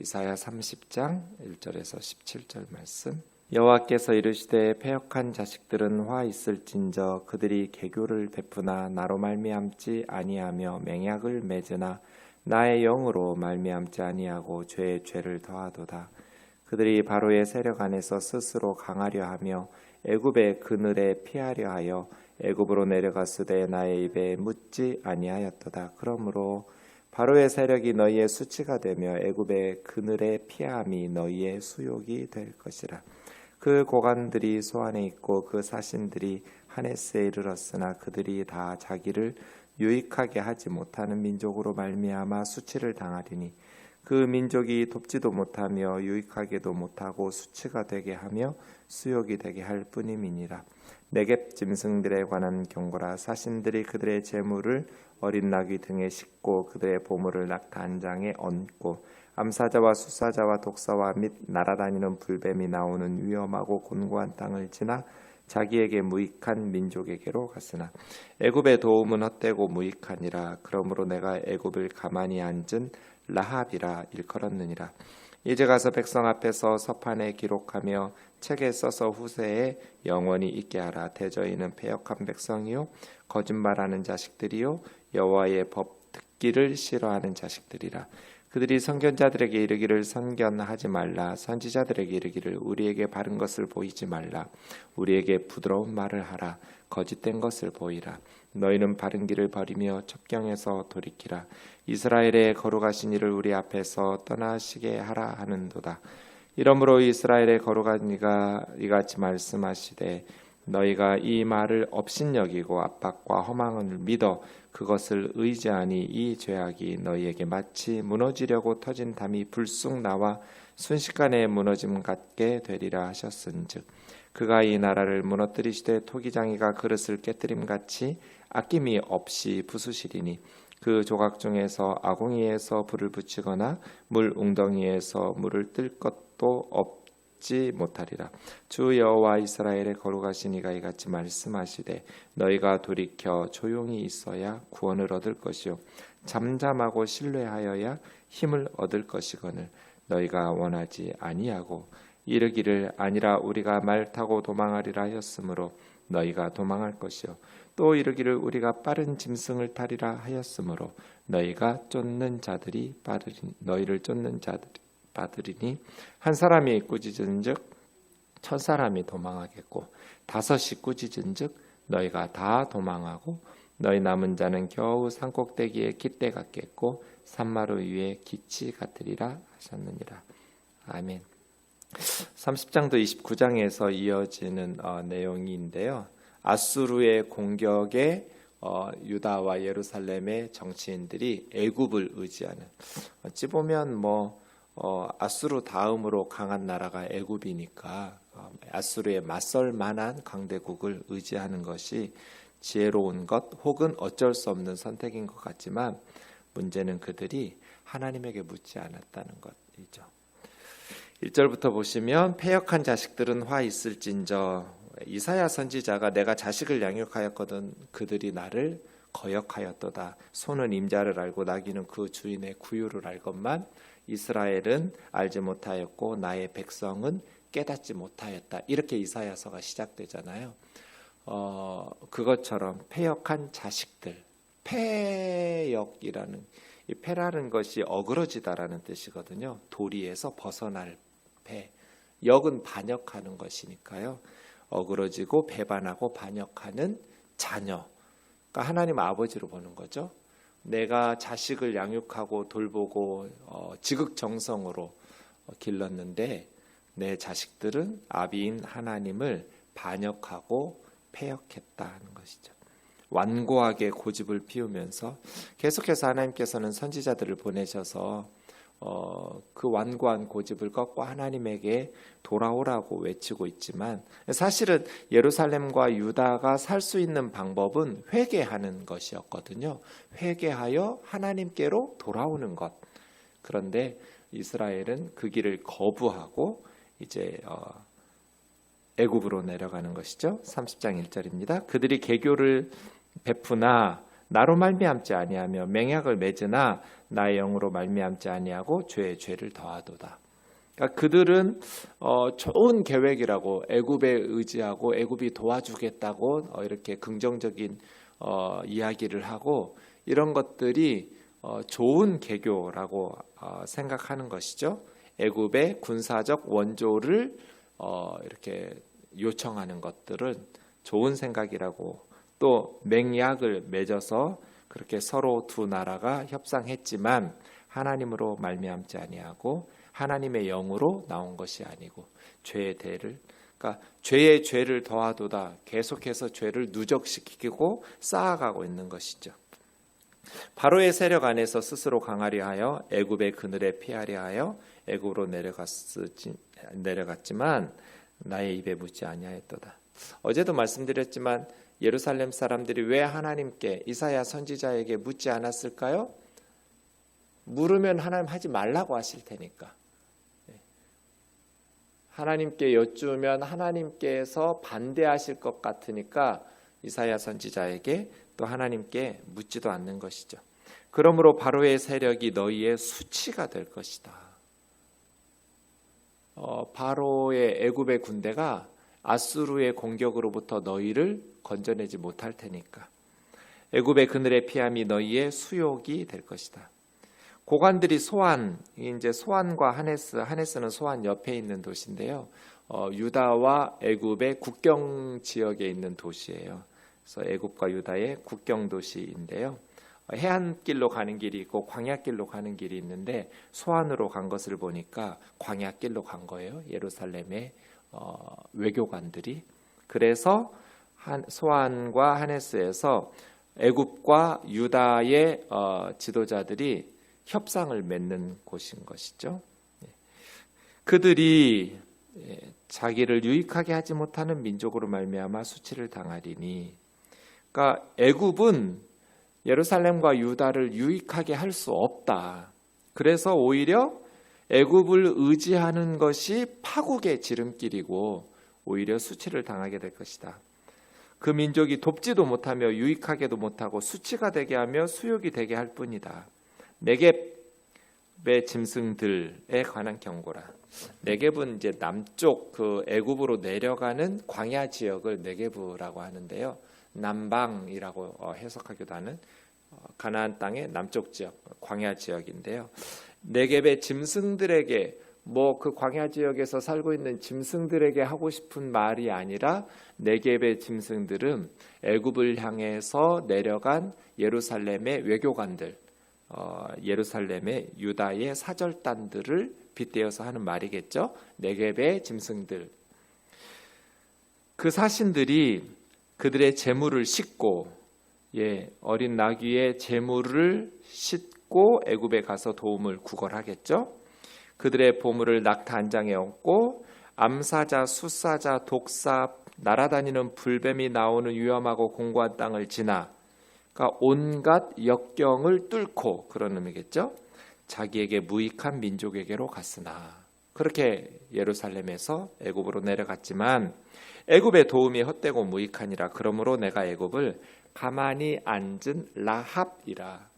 이사야 30장 1절에서 17절 말씀. 여호와께서 이르시되 패역한 자식들은 화 있을진저 그들이 개교를 베푸나 나로 말미암지 아니하며 맹약을 맺으나 나의 영으로 말미암지 아니하고 죄에 죄를 더하도다. 그들이 바로의 세력 안에서 스스로 강하려 하며 애굽의 그늘에 피하려 하여 애굽으로 내려갔으되 나의 입에 묻지 아니하였도다. 그러므로 바로의 세력이 너희의 수치가 되며 애굽의 그늘에 피함이 너희의 수욕이 될 것이라. 그 고관들이 소안에 있고 그 사신들이 하네스에 이르렀으나 그들이 다 자기를 유익하게 하지 못하는 민족으로 말미암아 수치를 당하리니 그 민족이 돕지도 못하며 유익하게도 못하고 수치가 되게 하며 수욕이 되게 할 뿐임이니라. 네겝 짐승들에 관한 경고라. 사신들이 그들의 재물을 어린 나귀 등에 싣고 그들의 보물을 낙타한장에 얹고 암사자와 수사자와 독사와 및 날아다니는 불뱀이 나오는 위험하고 곤고한 땅을 지나 자기에게 무익한 민족에게로 갔으나 애굽의 도움은 헛되고 무익하니라. 그러므로 내가 애굽을 가만히 앉은 라합이라 일컬었느니라. 이제 가서 백성 앞에서 서판에 기록하며 책에 써서 후세에 영원히 있게 하라. 대저희는 패역한 백성이요 거짓말하는 자식들이요 여호와의 법 듣기를 싫어하는 자식들이라. 그들이 선견자들에게 이르기를 선견하지 말라. 선지자들에게 이르기를 우리에게 바른 것을 보이지 말라. 우리에게 부드러운 말을 하라. 거짓된 것을 보이라. 너희는 바른 길을 버리며 첩경에서 돌이키라. 이스라엘의 거룩하신 이를 우리 앞에서 떠나시게 하라 하는도다. 이러므로 이스라엘의 거룩한 이가 이같이 말씀하시되 너희가 이 말을 업신여기고 압박과 허망을 믿어 그것을 의지하니 이 죄악이 너희에게 마치 무너지려고 터진 담이 불쑥 나와 순식간에 무너짐 같게 되리라 하셨은즉 그가 이 나라를 무너뜨리시되 토기장이가 그릇을 깨뜨림같이 아낌이 없이 부수시리니 그 조각 중에서 아궁이에서 불을 붙이거나 물 웅덩이에서 물을 뜰 것도 없지 못하리라. 주 여호와 이스라엘의 거룩하신 이가 이같이 말씀하시되 너희가 돌이켜 조용히 있어야 구원을 얻을 것이요 잠잠하고 신뢰하여야 힘을 얻을 것이거늘 너희가 원하지 아니하고 이르기를 아니라 우리가 말 타고 도망하리라 하였으므로 너희가 도망할 것이요 또 이르기를 우리가 빠른 짐승을 타리라 하였으므로 너희가 쫓는 자들이 빠르리니 너희를 쫓는 자들이 빠르리니 한 사람이 꾸짖은즉 1000사람이 도망하겠고 5이 꾸짖은즉 너희가 다 도망하고 너희 남은 자는 겨우 산꼭대기에 깃대 같겠고 산마루 위에 기치 같으리라 하셨느니라. 아멘. 30장도 29장에서 이어지는 내용인데요. 아수르의 공격에 유다와 예루살렘의 정치인들이 애굽을 의지하는, 어찌 보면 아수르 다음으로 강한 나라가 애굽이니까 아수르에 맞설 만한 강대국을 의지하는 것이 지혜로운 것 혹은 어쩔 수 없는 선택인 것 같지만 문제는 그들이 하나님에게 묻지 않았다는 것이죠. 1절부터 보시면 패역한 자식들은 화 있을진저. 이사야 선지자가 내가 자식을 양육하였거든 그들이 나를 거역하였도다. 소는 임자를 알고 나귀는 그 주인의 구유를 알건만 이스라엘은 알지 못하였고 나의 백성은 깨닫지 못하였다. 이렇게 이사야서가 시작되잖아요. 그것처럼 패역한 자식들, 패역이라는 이 패라는 것이 어그러지다라는 뜻이거든요. 도리에서 벗어날 패, 역은 반역하는 것이니까요. 어그러지고 배반하고 반역하는 자녀, 그러니까 하나님 아버지로 보는 거죠. 내가 자식을 양육하고 돌보고 지극정성으로 길렀는데 내 자식들은 아비인 하나님을 반역하고 패역했다는 것이죠. 완고하게 고집을 피우면서 계속해서 하나님께서는 선지자들을 보내셔서 그 완고한 고집을 꺾고 하나님에게 돌아오라고 외치고 있지만 사실은 예루살렘과 유다가 살 수 있는 방법은 회개하는 것이었거든요. 회개하여 하나님께로 돌아오는 것. 그런데 이스라엘은 그 길을 거부하고 이제 애굽으로 내려가는 것이죠. 30장 1절입니다. 그들이 개교를 베푸나 나로 말미암지 아니하며 맹약을 맺으나 나의 영으로 말미암지 아니하고 죄에 죄를 더하도다. 그러니까 그들은 좋은 계획이라고 애굽에 의지하고 애굽이 도와주겠다고 이렇게 긍정적인 이야기를 하고 이런 것들이 좋은 개교라고 생각하는 것이죠. 애굽의 군사적 원조를 이렇게 요청하는 것들은 좋은 생각이라고, 또 맹약을 맺어서 그렇게 서로 두 나라가 협상했지만 하나님으로 말미암지 아니하고 하나님의 영으로 나온 것이 아니고 죄의 대를, 그러니까 죄의 죄를 더하도다, 계속해서 죄를 누적시키고 쌓아가고 있는 것이죠. 바로의 세력 안에서 스스로 강하려 하여 애굽의 그늘에 피하려 하여 애굽으로 내려갔지만 나의 입에 묻지 아니하였도다. 어제도 말씀드렸지만 예루살렘 사람들이 왜 하나님께 이사야 선지자에게 묻지 않았을까요? 물으면 하나님 하지 말라고 하실 테니까. 하나님께 여쭈면 하나님께서 반대하실 것 같으니까 이사야 선지자에게 또 하나님께 묻지도 않는 것이죠. 그러므로 바로의 세력이 너희의 수치가 될 것이다. 바로의 애굽의 군대가 아수르의 공격으로부터 너희를 건져내지 못할 테니까. 애굽의 그늘의 피함이 너희의 수욕이 될 것이다. 고관들이 소안, 이제 소안과 하네스는 소안 옆에 있는 도시인데요. 유다와 애굽의 국경 지역에 있는 도시예요. 그래서 애굽과 유다의 국경 도시인데요. 해안길로 가는 길이 있고 광야길로 가는 길이 있는데 소안으로 간 것을 보니까 광야길로 간 거예요. 예루살렘의 외교관들이. 그래서 소안과 하네스에서 애굽과 유다의 지도자들이 협상을 맺는 곳인 것이죠. 그들이 자기를 유익하게 하지 못하는 민족으로 말미암아 수치를 당하리니, 그러니까 애굽은 예루살렘과 유다를 유익하게 할 수 없다. 그래서 오히려 애굽을 의지하는 것이 파국의 지름길이고 오히려 수치를 당하게 될 것이다. 그 민족이 돕지도 못하며 유익하게도 못하고 수치가 되게 하며 수욕이 되게 할 뿐이다. 네겝의 짐승들에 관한 경고라. 네겝은 이제 남쪽 그 애굽으로 내려가는 광야 지역을 네겝이라고 하는데요. 남방이라고 해석하기도 하는 가나안 땅의 남쪽 지역, 광야 지역인데요. 네겝의 짐승들에게, 그 광야 지역에서 살고 있는 짐승들에게 하고 싶은 말이 아니라 네겝의 짐승들은 애굽을 향해서 내려간 예루살렘의 외교관들, 예루살렘의 유다의 사절단들을 빗대어서 하는 말이겠죠. 네겝의 짐승들. 그 사신들이 그들의 재물을 싣고, 어린 나귀의 재물을 싣고 애굽에 가서 도움을 구걸하겠죠. 그들의 보물을 낙타 한 장에 얹고 암사자, 수사자, 독사, 날아다니는 불뱀이 나오는 위험하고 공고한 땅을 지나, 그러니까 온갖 역경을 뚫고, 그런 의미겠죠. 자기에게 무익한 민족에게로 갔으나, 그렇게 예루살렘에서 애굽으로 내려갔지만 애굽의 도움이 헛되고 무익하니라. 그러므로 내가 애굽을 가만히 앉은 라합이라.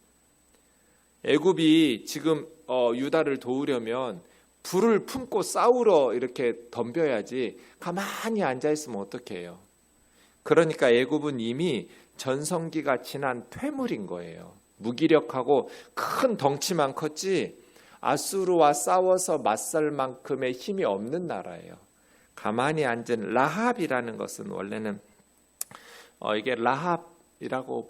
애굽이 지금 유다를 도우려면 불을 품고 싸우러 이렇게 덤벼야지 가만히 앉아 있으면 어떡해요. 그러니까 애굽은 이미 전성기가 지난 퇴물인 거예요. 무기력하고 큰 덩치만 컸지 아수르와 싸워서 맞설 만큼의 힘이 없는 나라예요. 가만히 앉은 라합이라는 것은 원래는 이게 라합이라고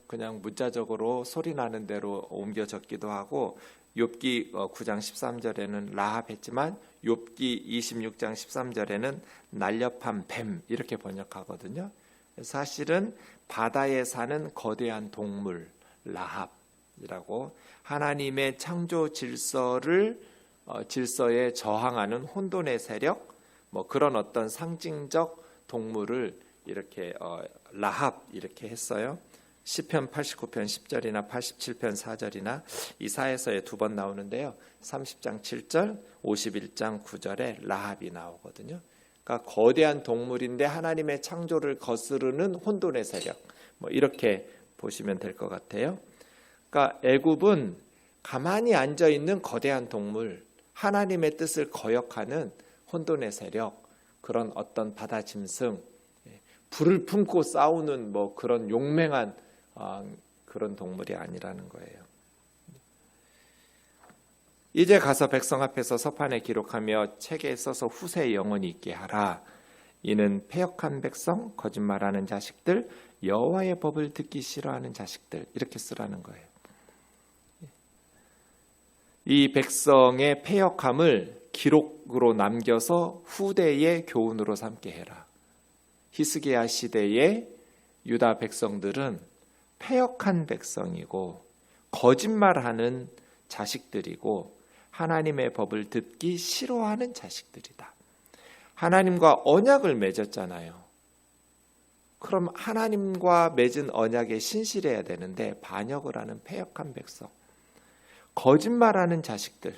그냥 문자적으로 소리 나는 대로 옮겨 적기도 하고, 욥기 9장 13절에는 라합했지만 욥기 26장 13절에는 날렵한 뱀 이렇게 번역하거든요. 사실은 바다에 사는 거대한 동물 라합이라고, 하나님의 창조 질서에 저항하는 혼돈의 세력, 그런 어떤 상징적 동물을 이렇게 라합 이렇게 했어요. 시편 89편 10절이나 87편 4절이나 이사야서에 2번 나오는데요. 30장 7절, 51장 9절에 라합이 나오거든요. 그러니까 거대한 동물인데 하나님의 창조를 거스르는 혼돈의 세력, 이렇게 보시면 될 것 같아요. 그러니까 애굽은 가만히 앉아 있는 거대한 동물, 하나님의 뜻을 거역하는 혼돈의 세력, 그런 어떤 바다 짐승, 불을 품고 싸우는 뭐 그런 용맹한 그런 동물이 아니라는 거예요. 이제 가서 백성 앞에서 서판에 기록하며 책에 써서 후세에 영원히 있게 하라. 이는 패역한 백성, 거짓말하는 자식들, 여호와의 법을 듣기 싫어하는 자식들, 이렇게 쓰라는 거예요. 이 백성의 패역함을 기록으로 남겨서 후대의 교훈으로 삼게 해라. 히스기야 시대의 유다 백성들은 패역한 백성이고 거짓말하는 자식들이고 하나님의 법을 듣기 싫어하는 자식들이다. 하나님과 언약을 맺었잖아요. 그럼 하나님과 맺은 언약에 신실해야 되는데 반역을 하는 패역한 백성, 거짓말하는 자식들,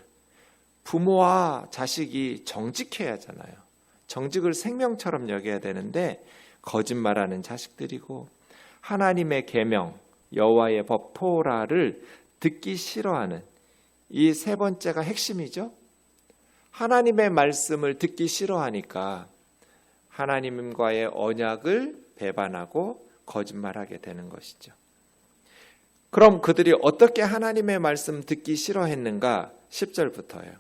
부모와 자식이 정직해야 하잖아요. 정직을 생명처럼 여겨야 되는데 거짓말하는 자식들이고 하나님의 계명, 여호와의 법 토라를 듣기 싫어하는, 이 세 번째가 핵심이죠. 하나님의 말씀을 듣기 싫어하니까 하나님과의 언약을 배반하고 거짓말하게 되는 것이죠. 그럼 그들이 어떻게 하나님의 말씀 듣기 싫어했는가? 10절부터예요.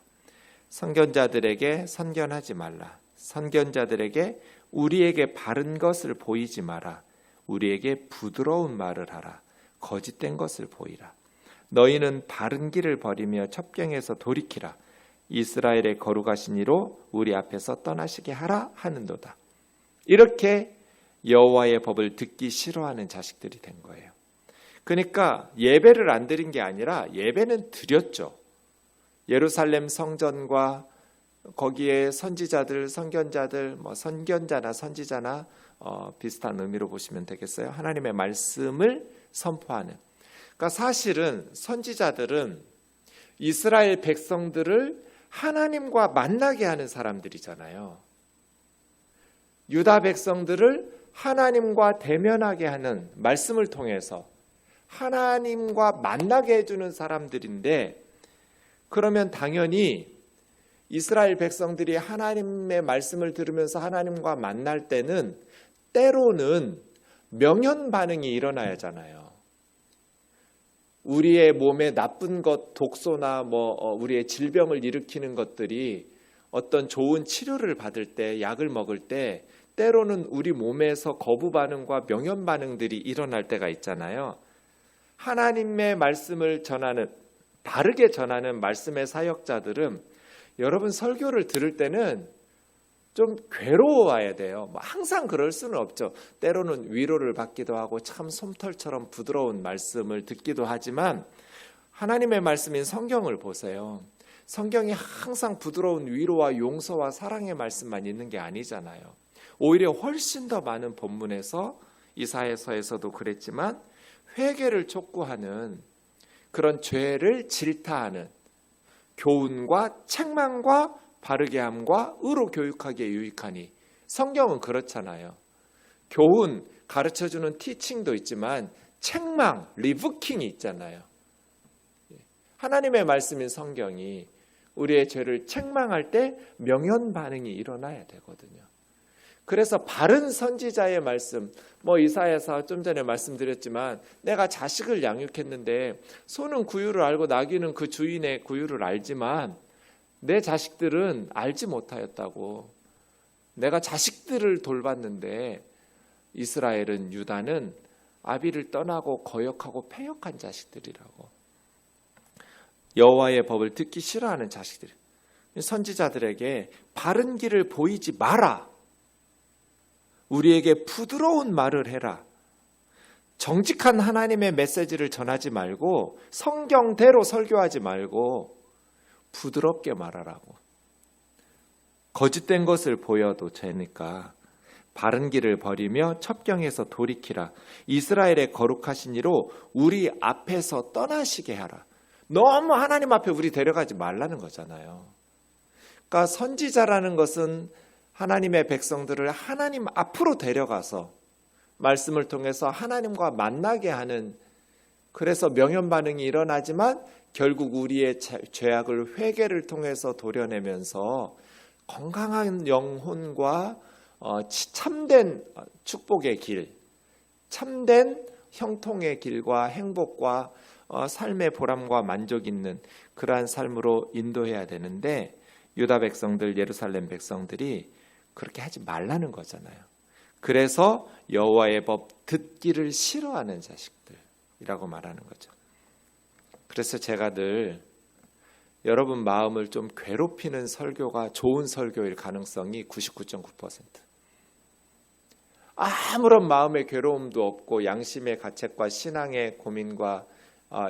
선견자들에게 선견하지 말라. 선견자들에게 우리에게 바른 것을 보이지 마라. 우리에게 부드러운 말을 하라. 거짓된 것을 보이라. 너희는 바른 길을 버리며 첩경에서 돌이키라. 이스라엘의 거룩하신 이로 우리 앞에서 떠나시게 하라 하는도다. 이렇게 여호와의 법을 듣기 싫어하는 자식들이 된 거예요. 그러니까 예배를 안 드린 게 아니라 예배는 드렸죠. 예루살렘 성전과 거기에 선지자들, 선견자들, 선견자나 선지자나 비슷한 의미로 보시면 되겠어요. 하나님의 말씀을 선포하는. 그러니까 사실은 선지자들은 이스라엘 백성들을 하나님과 만나게 하는 사람들이잖아요. 유다 백성들을 하나님과 대면하게 하는 말씀을 통해서 하나님과 만나게 해주는 사람들인데, 그러면 당연히 이스라엘 백성들이 하나님의 말씀을 들으면서 하나님과 만날 때는 때로는 명현 반응이 일어나야 하잖아요. 우리의 몸에 나쁜 것, 독소나 우리의 질병을 일으키는 것들이 어떤 좋은 치료를 받을 때, 약을 먹을 때 때로는 우리 몸에서 거부 반응과 명현 반응들이 일어날 때가 있잖아요. 하나님의 말씀을 전하는, 바르게 전하는 말씀의 사역자들은 여러분 설교를 들을 때는 좀 괴로워야 돼요. 항상 그럴 수는 없죠. 때로는 위로를 받기도 하고 참 솜털처럼 부드러운 말씀을 듣기도 하지만 하나님의 말씀인 성경을 보세요. 성경이 항상 부드러운 위로와 용서와 사랑의 말씀만 있는 게 아니잖아요. 오히려 훨씬 더 많은 본문에서 이사야서에서도 그랬지만 회개를 촉구하는, 그런 죄를 질타하는 교훈과 책망과 바르게 함과 의로 교육하기에 유익하니, 성경은 그렇잖아요. 교훈, 가르쳐주는 티칭도 있지만 책망, 리부킹이 있잖아요. 하나님의 말씀인 성경이 우리의 죄를 책망할 때 명현 반응이 일어나야 되거든요. 그래서 바른 선지자의 말씀, 이사야서 좀 전에 말씀드렸지만 내가 자식을 양육했는데 소는 구유를 알고 나귀는 그 주인의 구유를 알지만 내 자식들은 알지 못하였다고. 내가 자식들을 돌봤는데 이스라엘은, 유다는 아비를 떠나고 거역하고 패역한 자식들이라고. 여호와의 법을 듣기 싫어하는 자식들. 선지자들에게 바른 길을 보이지 마라. 우리에게 부드러운 말을 해라. 정직한 하나님의 메시지를 전하지 말고 성경대로 설교하지 말고 부드럽게 말하라고. 거짓된 것을 보여도 죄니까 바른 길을 버리며 첩경에서 돌이키라. 이스라엘의 거룩하신 이로 우리 앞에서 떠나시게 하라. 너무 하나님 앞에 우리 데려가지 말라는 거잖아요. 그러니까 선지자라는 것은 하나님의 백성들을 하나님 앞으로 데려가서 말씀을 통해서 하나님과 만나게 하는, 그래서 명현 반응이 일어나지만 결국 우리의 죄악을 회개를 통해서 도려내면서 건강한 영혼과 참된 축복의 길, 참된 형통의 길과 행복과 삶의 보람과 만족 있는 그러한 삶으로 인도해야 되는데, 유다 백성들, 예루살렘 백성들이 그렇게 하지 말라는 거잖아요. 그래서 여호와의 법 듣기를 싫어하는 자식들이라고 말하는 거죠. 그래서 제가 늘 여러분 마음을 좀 괴롭히는 설교가 좋은 설교일 가능성이 99.9%. 아무런 마음의 괴로움도 없고 양심의 가책과 신앙의 고민과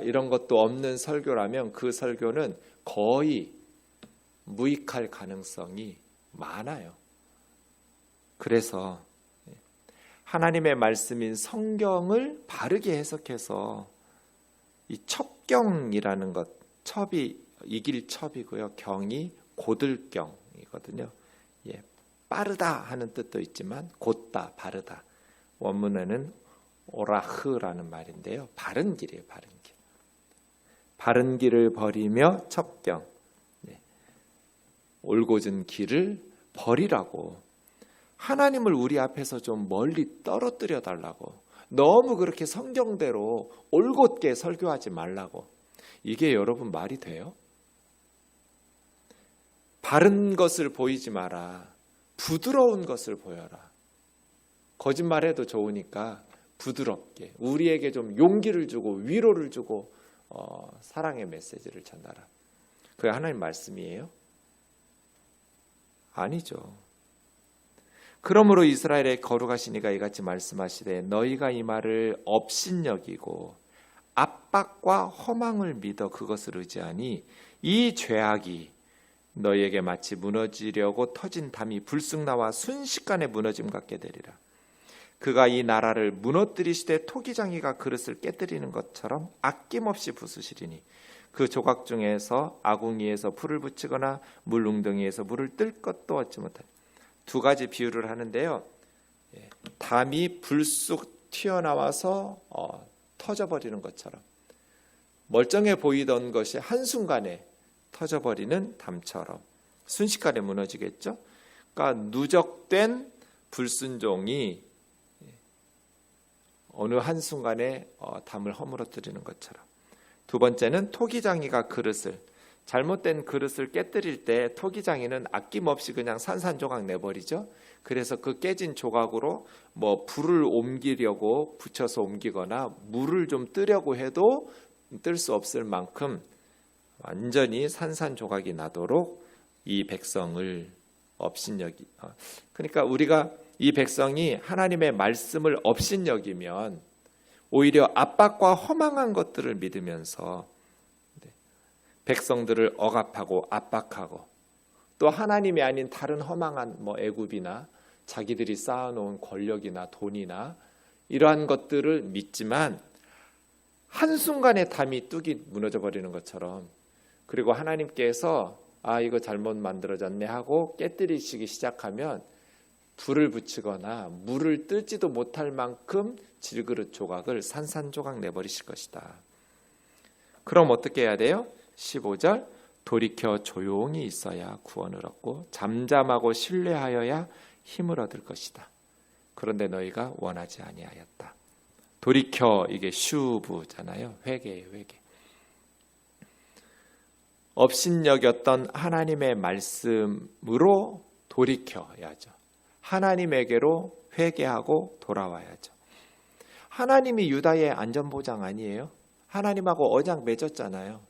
이런 것도 없는 설교라면 그 설교는 거의 무익할 가능성이 많아요. 그래서 하나님의 말씀인 성경을 바르게 해석해서 이 첩경이라는 것, 첩이 이길 첩이고요, 경이 고들경이거든요. 빠르다 하는 뜻도 있지만 곧다, 바르다. 원문에는 오라흐라는 말인데요, 바른 길이에요, 바른 길. 바른 길을 버리며 첩경, 올곧은 길을 버리라고. 하나님을 우리 앞에서 좀 멀리 떨어뜨려 달라고. 너무 그렇게 성경대로 올곧게 설교하지 말라고. 이게 여러분 말이 돼요? 바른 것을 보이지 마라. 부드러운 것을 보여라. 거짓말해도 좋으니까 부드럽게 우리에게 좀 용기를 주고 위로를 주고 사랑의 메시지를 전달하라. 그게 하나님 말씀이에요? 아니죠. 그러므로 이스라엘의 거룩하신 이가 이같이 말씀하시되 너희가 이 말을 업신여기고 압박과 허망을 믿어 그것을 의지하니 이 죄악이 너희에게 마치 무너지려고 터진 담이 불쑥 나와 순식간에 무너짐 같게 되리라. 그가 이 나라를 무너뜨리시되 토기장이가 그릇을 깨뜨리는 것처럼 아낌없이 부수시리니 그 조각 중에서 아궁이에서 불을 붙이거나 물웅덩이에서 물을 뜰 것도 얻지 못하니. 두 가지 비유를 하는데요. 담이 불쑥 튀어나와서 터져버리는 것처럼 멀쩡해 보이던 것이 한순간에 터져버리는 담처럼 순식간에 무너지겠죠. 그러니까 누적된 불순종이 어느 한순간에 담을 허물어뜨리는 것처럼. 두 번째는 토기장이가 그릇을, 잘못된 그릇을 깨뜨릴 때 토기장이는 아낌없이 그냥 산산조각 내버리죠. 그래서 그 깨진 조각으로 불을 옮기려고 붙여서 옮기거나 물을 좀 뜨려고 해도 뜰 수 없을 만큼 완전히 산산조각이 나도록 이 백성을 업신여기. 그러니까 우리가 이 백성이 하나님의 말씀을 업신여기면 오히려 압박과 허망한 것들을 믿으면서 백성들을 억압하고 압박하고 또 하나님이 아닌 다른 허망한 애굽이나 자기들이 쌓아놓은 권력이나 돈이나 이러한 것들을 믿지만 한순간에 담이 뚝이 무너져 버리는 것처럼, 그리고 하나님께서 이거 잘못 만들어졌네 하고 깨뜨리시기 시작하면 불을 붙이거나 물을 뜨지도 못할 만큼 질그릇 조각을 산산조각 내버리실 것이다. 그럼 어떻게 해야 돼요? 15절 돌이켜 조용히 있어야 구원을 얻고 잠잠하고 신뢰하여야 힘을 얻을 것이다. 그런데 너희가 원하지 아니하였다. 돌이켜, 이게 슈브잖아요. 회개예요, 회개. 업신여겼던 하나님의 말씀으로 돌이켜야죠. 하나님에게로 회개하고 돌아와야죠. 하나님이 유다의 안전보장 아니에요? 하나님하고 언약 맺었잖아요.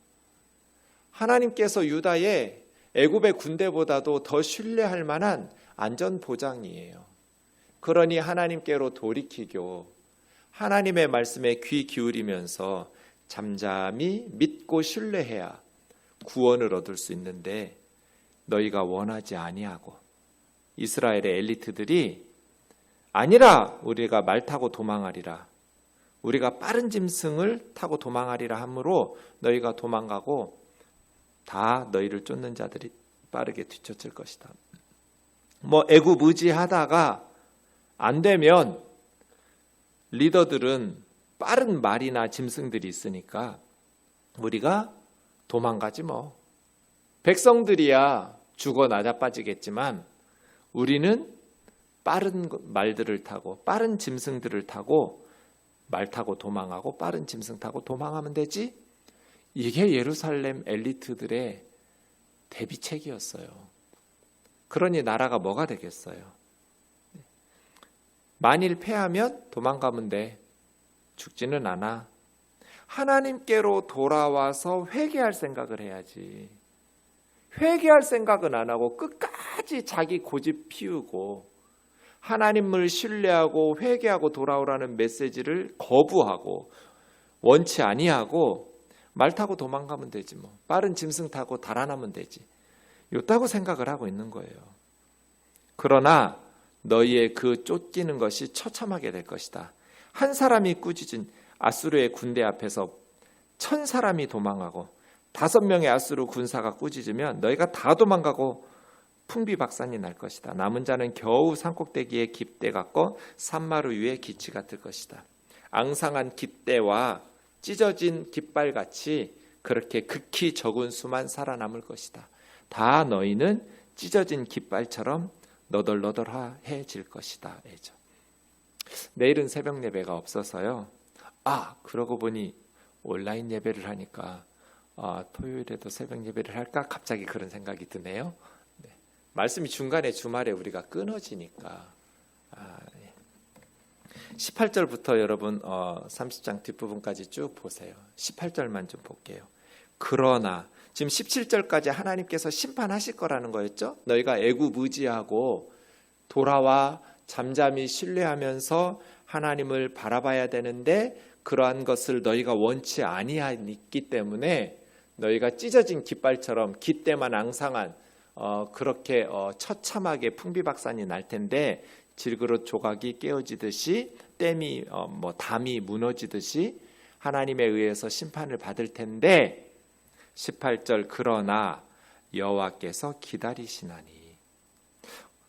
하나님께서 유다의 애굽의 군대보다도 더 신뢰할 만한 안전보장이에요. 그러니 하나님께로 돌이키고 하나님의 말씀에 귀 기울이면서 잠잠히 믿고 신뢰해야 구원을 얻을 수 있는데, 너희가 원하지 아니하고 이스라엘의 엘리트들이 아니라 우리가 말 타고 도망하리라, 우리가 빠른 짐승을 타고 도망하리라 하므로 너희가 도망가고 다 너희를 쫓는 자들이 빠르게 뒤쫓을 것이다. 애굽 의지하다가 안 되면 리더들은 빠른 말이나 짐승들이 있으니까 우리가 도망가지 뭐. 백성들이야 죽어 나자빠지겠지만 우리는 빠른 말들을 타고 빠른 짐승들을 타고 말 타고 도망하고 빠른 짐승 타고 도망하면 되지. 이게 예루살렘 엘리트들의 대비책이었어요. 그러니 나라가 뭐가 되겠어요? 만일 패하면 도망가면 돼. 죽지는 않아. 하나님께로 돌아와서 회개할 생각을 해야지. 회개할 생각은 안 하고 끝까지 자기 고집 피우고 하나님을 신뢰하고 회개하고 돌아오라는 메시지를 거부하고 원치 아니하고 말 타고 도망가면 되지 뭐. 빠른 짐승 타고 달아나면 되지. 이렇다고 생각을 하고 있는 거예요. 그러나 너희의 그 쫓기는 것이 처참하게 될 것이다. 한 사람이 꾸짖은 아수르의 군대 앞에서 1000사람이 도망하고 5명의 아수르 군사가 꾸짖으면 너희가 다 도망가고 풍비박산이 날 것이다. 남은 자는 겨우 산꼭대기에 깃대 같고 산마루 위에 기치 같을 것이다. 앙상한 깃대와 찢어진 깃발같이 그렇게 극히 적은 수만 살아남을 것이다. 다 너희는 찢어진 깃발처럼 너덜너덜해질 것이다. 내일은 새벽 예배가 없어서요. 그러고 보니 온라인 예배를 하니까 토요일에도 새벽 예배를 할까? 갑자기 그런 생각이 드네요. 말씀이 중간에 주말에 우리가 끊어지니까 18절부터 여러분 30장 뒷부분까지 쭉 보세요. 18절만 좀 볼게요. 그러나 지금 17절까지 하나님께서 심판하실 거라는 거였죠. 너희가 애굽 의지하고 돌아와 잠잠히 신뢰하면서 하나님을 바라봐야 되는데 그러한 것을 너희가 원치 아니하기 때문에 너희가 찢어진 깃발처럼 깃대만 앙상한 그렇게 처참하게 풍비박산이 날 텐데 질그릇 조각이 깨어지듯이 댐이 담이 무너지듯이 하나님에 의해서 심판을 받을 텐데 18절 그러나 여호와께서 기다리시나니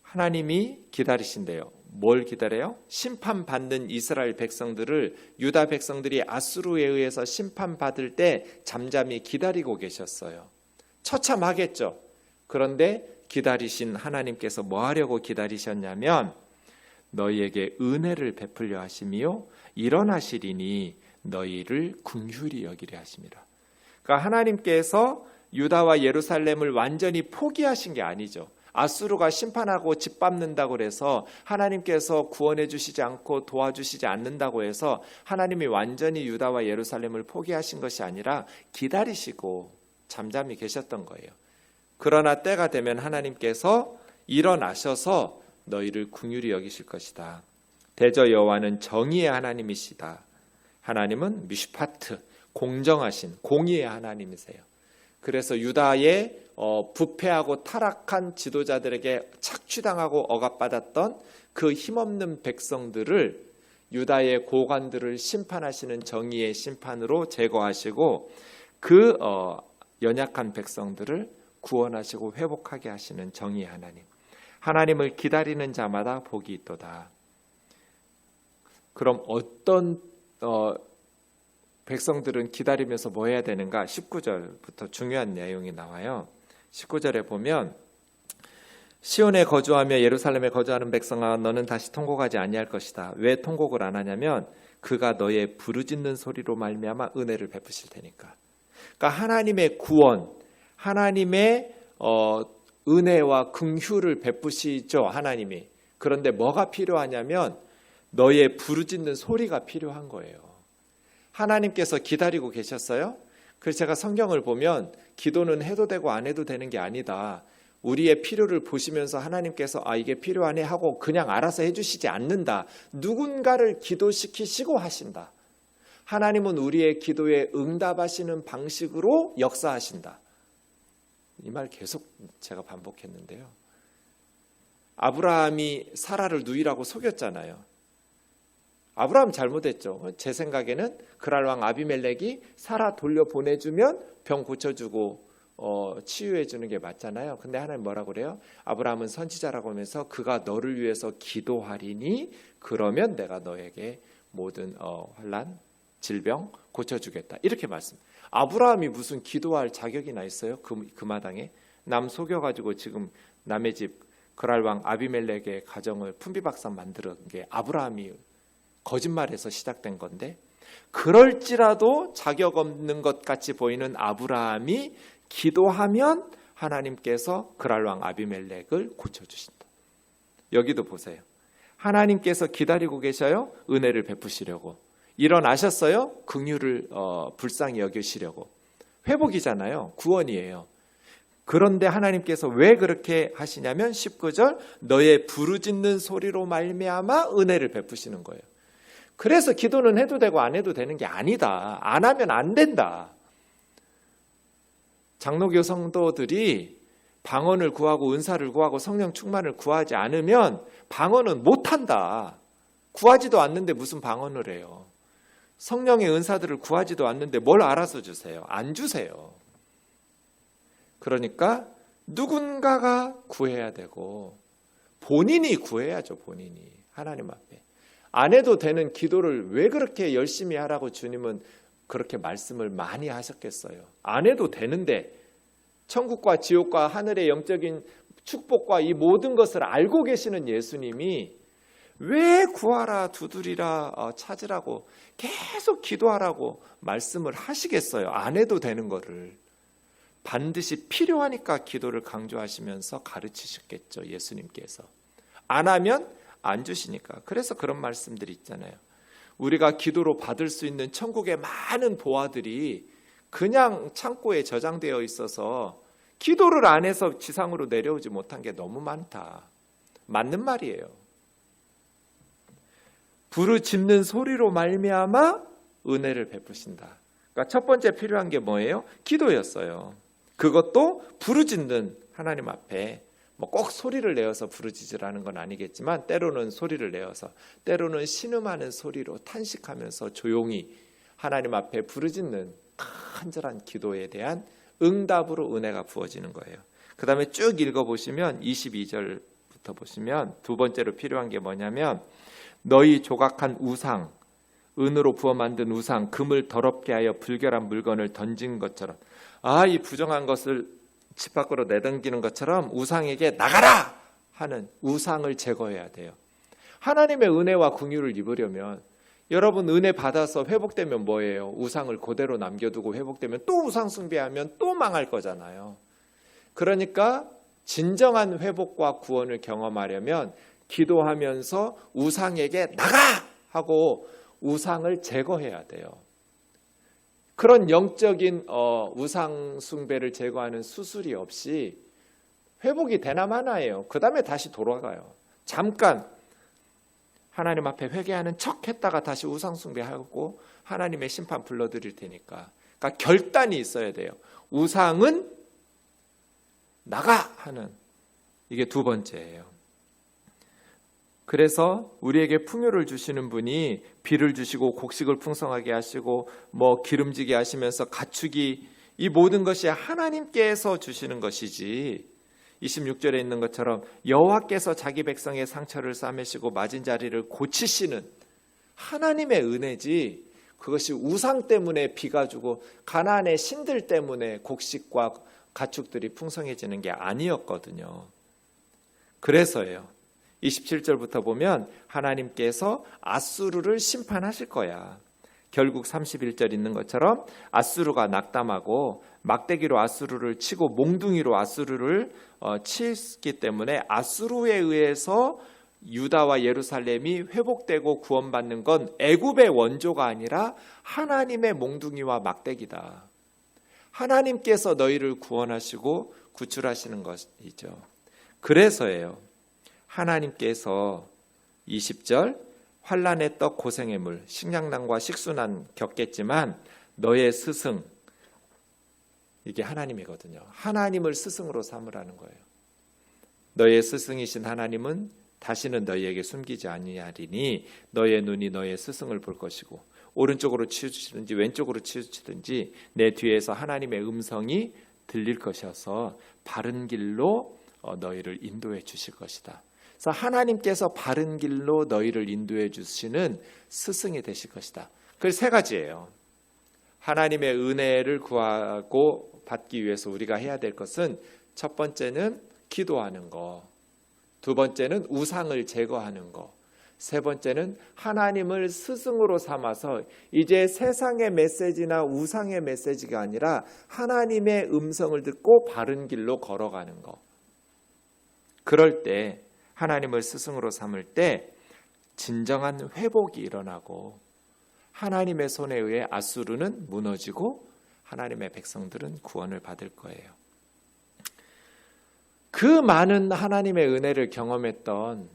하나님이 기다리신대요. 뭘 기다려요? 심판받는 이스라엘 백성들을 유다 백성들이 아수르에 의해서 심판받을 때 잠잠히 기다리고 계셨어요. 처참하겠죠. 그런데 기다리신 하나님께서 뭐 하려고 기다리셨냐면 너희에게 은혜를 베풀려 하시며 일어나시리니 너희를 긍휼히 여기려 하심이라. 그러니까 하나님께서 유다와 예루살렘을 완전히 포기하신 게 아니죠. 아수르가 심판하고 짓밟는다고 해서 하나님께서 구원해 주시지 않고 도와주시지 않는다고 해서 하나님이 완전히 유다와 예루살렘을 포기하신 것이 아니라 기다리시고 잠잠히 계셨던 거예요. 그러나 때가 되면 하나님께서 일어나셔서 너희를 긍휼히 여기실 것이다. 대저 여호와는 정의의 하나님이시다. 하나님은 미슈파트, 공정하신 공의의 하나님이세요. 그래서 유다의 부패하고 타락한 지도자들에게 착취당하고 억압받았던 그 힘없는 백성들을 유다의 고관들을 심판하시는 정의의 심판으로 제거하시고 그 연약한 백성들을 구원하시고 회복하게 하시는 정의의 하나님. 하나님을 기다리는 자마다 복이 있도다. 그럼 어떤 백성들은 기다리면서 뭐 해야 되는가? 19절부터 중요한 내용이 나와요. 19절에 보면 시온에 거주하며 예루살렘에 거주하는 백성아 너는 다시 통곡하지 아니할 것이다. 왜 통곡을 안 하냐면 그가 너의 부르짖는 소리로 말미암아 은혜를 베푸실 테니까. 그러니까 하나님의 구원, 하나님의 은혜와 긍휼을 베푸시죠. 하나님이. 그런데 뭐가 필요하냐면 너의 부르짖는 소리가 필요한 거예요. 하나님께서 기다리고 계셨어요. 그래서 제가 성경을 보면 기도는 해도 되고 안 해도 되는 게 아니다. 우리의 필요를 보시면서 하나님께서 이게 필요하네 하고 그냥 알아서 해주시지 않는다. 누군가를 기도시키시고 하신다. 하나님은 우리의 기도에 응답하시는 방식으로 역사하신다. 이 말 계속 제가 반복했는데요. 아브라함이 사라를 누이라고 속였잖아요. 아브라함 잘못했죠. 제 생각에는 그랄왕 아비멜렉이 사라 돌려보내주면 병 고쳐주고 치유해주는 게 맞잖아요. 근데 하나님 뭐라고 그래요? 아브라함은 선지자라고 하면서 그가 너를 위해서 기도하리니 그러면 내가 너에게 모든 환난, 질병 고쳐주겠다. 이렇게 말씀. 아브라함이 무슨 기도할 자격이나 있어요? 그 마당에 남 속여가지고 지금 남의 집 그랄왕 아비멜렉의 가정을 풍비박산 만드는 게 아브라함이 거짓말해서 시작된 건데, 그럴지라도 자격 없는 것 같이 보이는 아브라함이 기도하면 하나님께서 그랄왕 아비멜렉을 고쳐주신다. 여기도 보세요. 하나님께서 기다리고 계셔요. 은혜를 베푸시려고. 일어나셨어요. 긍휼을 불쌍히 여기시려고. 회복이잖아요. 구원이에요. 그런데 하나님께서 왜 그렇게 하시냐면 19절 너의 부르짖는 소리로 말미암아 은혜를 베푸시는 거예요. 그래서 기도는 해도 되고 안 해도 되는 게 아니다. 안 하면 안 된다. 장로교 성도들이 방언을 구하고 은사를 구하고 성령 충만을 구하지 않으면 방언은 못한다. 구하지도 않는데 무슨 방언을 해요. 성령의 은사들을 구하지도 않는데 뭘 알아서 주세요. 안 주세요. 그러니까 누군가가 구해야 되고 본인이 구해야죠. 본인이 하나님 앞에. 안 해도 되는 기도를 왜 그렇게 열심히 하라고 주님은 그렇게 말씀을 많이 하셨겠어요. 안 해도 되는데 천국과 지옥과 하늘의 영적인 축복과 이 모든 것을 알고 계시는 예수님이 왜 구하라 두드리라 찾으라고 계속 기도하라고 말씀을 하시겠어요. 안 해도 되는 거를. 반드시 필요하니까 기도를 강조하시면서 가르치셨겠죠. 예수님께서. 안 하면 안 주시니까. 그래서 그런 말씀들이 있잖아요. 우리가 기도로 받을 수 있는 천국의 많은 보화들이 그냥 창고에 저장되어 있어서 기도를 안 해서 지상으로 내려오지 못한 게 너무 많다. 맞는 말이에요. 부르짖는 소리로 말미암아 은혜를 베푸신다. 그러니까 첫 번째 필요한 게 뭐예요? 기도였어요. 그것도 부르짖는 하나님 앞에 뭐 꼭 소리를 내어서 부르짖으라는 건 아니겠지만 때로는 소리를 내어서 때로는 신음하는 소리로 탄식하면서 조용히 하나님 앞에 부르짖는 간절한 기도에 대한 응답으로 은혜가 부어지는 거예요. 그 다음에 쭉 읽어보시면 22절부터 보시면 두 번째로 필요한 게 뭐냐면 너희 조각한 우상, 은으로 부어 만든 우상, 금을 더럽게 하여 불결한 물건을 던진 것처럼 이 부정한 것을 집 밖으로 내던기는 것처럼 우상에게 나가라 하는 우상을 제거해야 돼요. 하나님의 은혜와 긍휼을 입으려면 여러분 은혜 받아서 회복되면 뭐예요? 우상을 그대로 남겨두고 회복되면 또 우상 숭배하면 또 망할 거잖아요. 그러니까 진정한 회복과 구원을 경험하려면 기도하면서 우상에게 나가! 하고 우상을 제거해야 돼요. 그런 영적인 우상 숭배를 제거하는 수술이 없이 회복이 되나 마나예요. 그 다음에 다시 돌아가요. 잠깐 하나님 앞에 회개하는 척 했다가 다시 우상 숭배하고 하나님의 심판 불러드릴 테니까. 그러니까 결단이 있어야 돼요. 우상은 나가! 하는 이게 두 번째예요. 그래서 우리에게 풍요를 주시는 분이 비를 주시고 곡식을 풍성하게 하시고 뭐 기름지게 하시면서 가축이 이 모든 것이 하나님께서 주시는 것이지 26절에 있는 것처럼 여호와께서 자기 백성의 상처를 싸매시고 맞은 자리를 고치시는 하나님의 은혜지 그것이 우상 때문에 비가 주고 가나안의 신들 때문에 곡식과 가축들이 풍성해지는 게 아니었거든요. 그래서예요. 27절부터 보면 하나님께서 아수르를 심판하실 거야. 결국 31절 있는 것처럼 아수르가 낙담하고 막대기로 아수르를 치고 몽둥이로 아수르를 치기 때문에 아수르에 의해서 유다와 예루살렘이 회복되고 구원받는 건 애굽의 원조가 아니라 하나님의 몽둥이와 막대기다. 하나님께서 너희를 구원하시고 구출하시는 것이죠. 그래서예요. 하나님께서 20절 환난의 떡 고생의 물 식량난과 식수난 겪겠지만 너의 스승 이게 하나님이거든요. 하나님을 스승으로 삼으라는 거예요. 너의 스승이신 하나님은 다시는 너희에게 숨기지 아니하리니 너의 눈이 너의 스승을 볼 것이고 오른쪽으로 치우치든지 왼쪽으로 치우치든지 내 뒤에서 하나님의 음성이 들릴 것이어서 바른 길로 너희를 인도해 주실 것이다. 그래서 하나님께서 바른 길로 너희를 인도해 주시는 스승이 되실 것이다. 그래서 세 가지예요. 하나님의 은혜를 구하고 받기 위해서 우리가 해야 될 것은 첫 번째는 기도하는 거, 두 번째는 우상을 제거하는 거, 세 번째는 하나님을 스승으로 삼아서 이제 세상의 메시지나 우상의 메시지가 아니라 하나님의 음성을 듣고 바른 길로 걸어가는 거. 그럴 때 하나님을 스승으로 삼을 때 진정한 회복이 일어나고 하나님의 손에 의해 아수르는 무너지고 하나님의 백성들은 구원을 받을 거예요. 그 많은 하나님의 은혜를 경험했던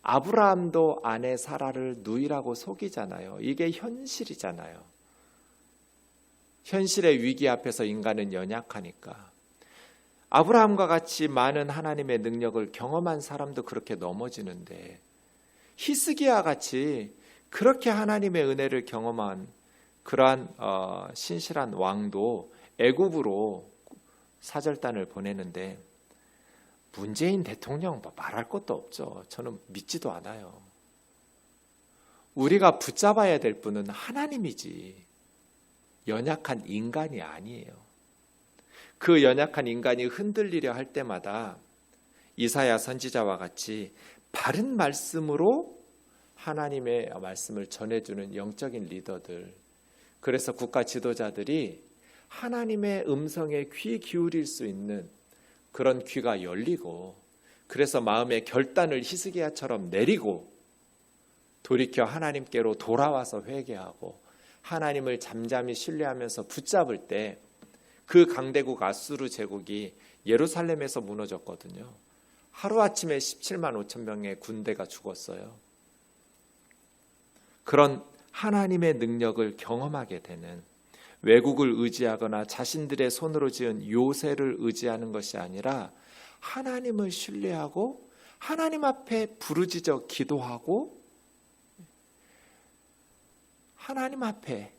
아브라함도 아내 사라를 누이라고 속이잖아요. 이게 현실이잖아요. 현실의 위기 앞에서 인간은 연약하니까. 아브라함과 같이 많은 하나님의 능력을 경험한 사람도 그렇게 넘어지는데 히스기야 같이 그렇게 하나님의 은혜를 경험한 그러한 신실한 왕도 애굽으로 사절단을 보내는데 문재인 대통령 말할 것도 없죠. 저는 믿지도 않아요. 우리가 붙잡아야 될 분은 하나님이지 연약한 인간이 아니에요. 그 연약한 인간이 흔들리려 할 때마다 이사야 선지자와 같이 바른 말씀으로 하나님의 말씀을 전해주는 영적인 리더들, 그래서 국가 지도자들이 하나님의 음성에 귀 기울일 수 있는 그런 귀가 열리고, 그래서 마음의 결단을 히스기야처럼 내리고 돌이켜 하나님께로 돌아와서 회개하고 하나님을 잠잠히 신뢰하면서 붙잡을 때 그 강대국 아수르 제국이 예루살렘에서 무너졌거든요. 하루아침에 17만 5천 명의 군대가 죽었어요. 그런 하나님의 능력을 경험하게 되는, 외국을 의지하거나 자신들의 손으로 지은 요새를 의지하는 것이 아니라 하나님을 신뢰하고 하나님 앞에 부르짖어 기도하고 하나님 앞에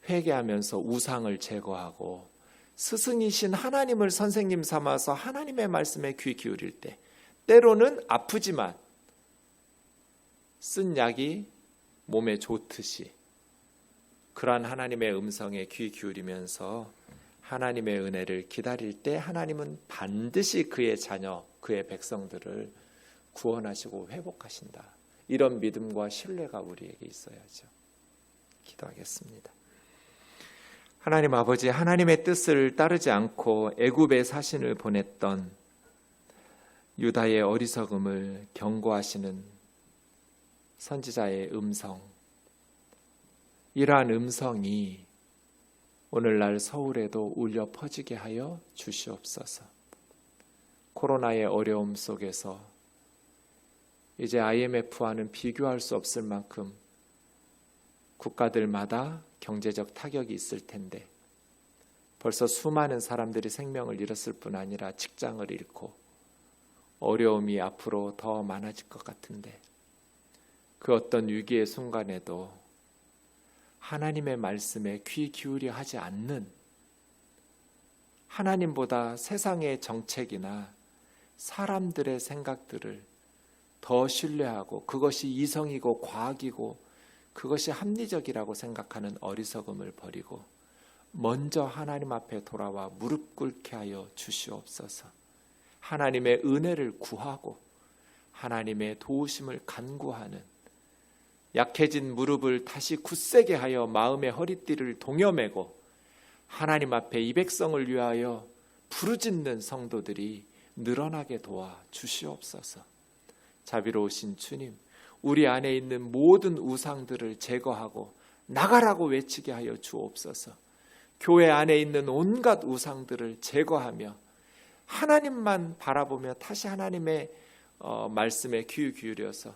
회개하면서 우상을 제거하고 스승이신 하나님을 선생님 삼아서 하나님의 말씀에 귀 기울일 때, 때로는 아프지만 쓴 약이 몸에 좋듯이 그러한 하나님의 음성에 귀 기울이면서 하나님의 은혜를 기다릴 때 하나님은 반드시 그의 자녀, 그의 백성들을 구원하시고 회복하신다. 이런 믿음과 신뢰가 우리에게 있어야죠. 기도하겠습니다. 하나님 아버지, 하나님의 뜻을 따르지 않고 애굽에 사신을 보냈던 유다의 어리석음을 경고하시는 선지자의 음성, 이러한 음성이 오늘날 서울에도 울려 퍼지게 하여 주시옵소서. 코로나의 어려움 속에서 이제 IMF와는 비교할 수 없을 만큼 국가들마다 경제적 타격이 있을 텐데, 벌써 수많은 사람들이 생명을 잃었을 뿐 아니라 직장을 잃고 어려움이 앞으로 더 많아질 것 같은데, 그 어떤 위기의 순간에도 하나님의 말씀에 귀 기울여 하지 않는, 하나님보다 세상의 정책이나 사람들의 생각들을 더 신뢰하고 그것이 이성이고 과학이고 그것이 합리적이라고 생각하는 어리석음을 버리고 먼저 하나님 앞에 돌아와 무릎 꿇게 하여 주시옵소서. 하나님의 은혜를 구하고 하나님의 도우심을 간구하는, 약해진 무릎을 다시 굳세게 하여 마음의 허리띠를 동여매고 하나님 앞에 이 백성을 위하여 부르짖는 성도들이 늘어나게 도와 주시옵소서. 자비로우신 주님, 우리 안에 있는 모든 우상들을 제거하고 나가라고 외치게 하여 주옵소서. 교회 안에 있는 온갖 우상들을 제거하며 하나님만 바라보며 다시 하나님의 말씀에 귀 기울여서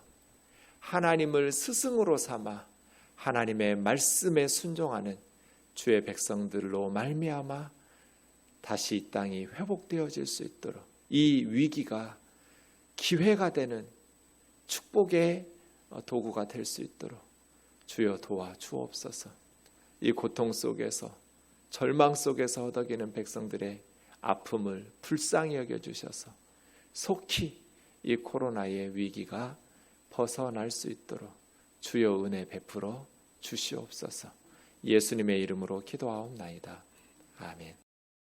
하나님을 스승으로 삼아 하나님의 말씀에 순종하는 주의 백성들로 말미암아 다시 이 땅이 회복되어질 수 있도록, 이 위기가 기회가 되는 축복의 도구가 될 수 있도록 주여 도와 주옵소서. 이 고통 속에서, 절망 속에서 허덕이는 백성들의 아픔을 불쌍히 여겨주셔서 속히 이 코로나의 위기가 벗어날 수 있도록 주여 은혜 베풀어 주시옵소서. 예수님의 이름으로 기도하옵나이다. 아멘.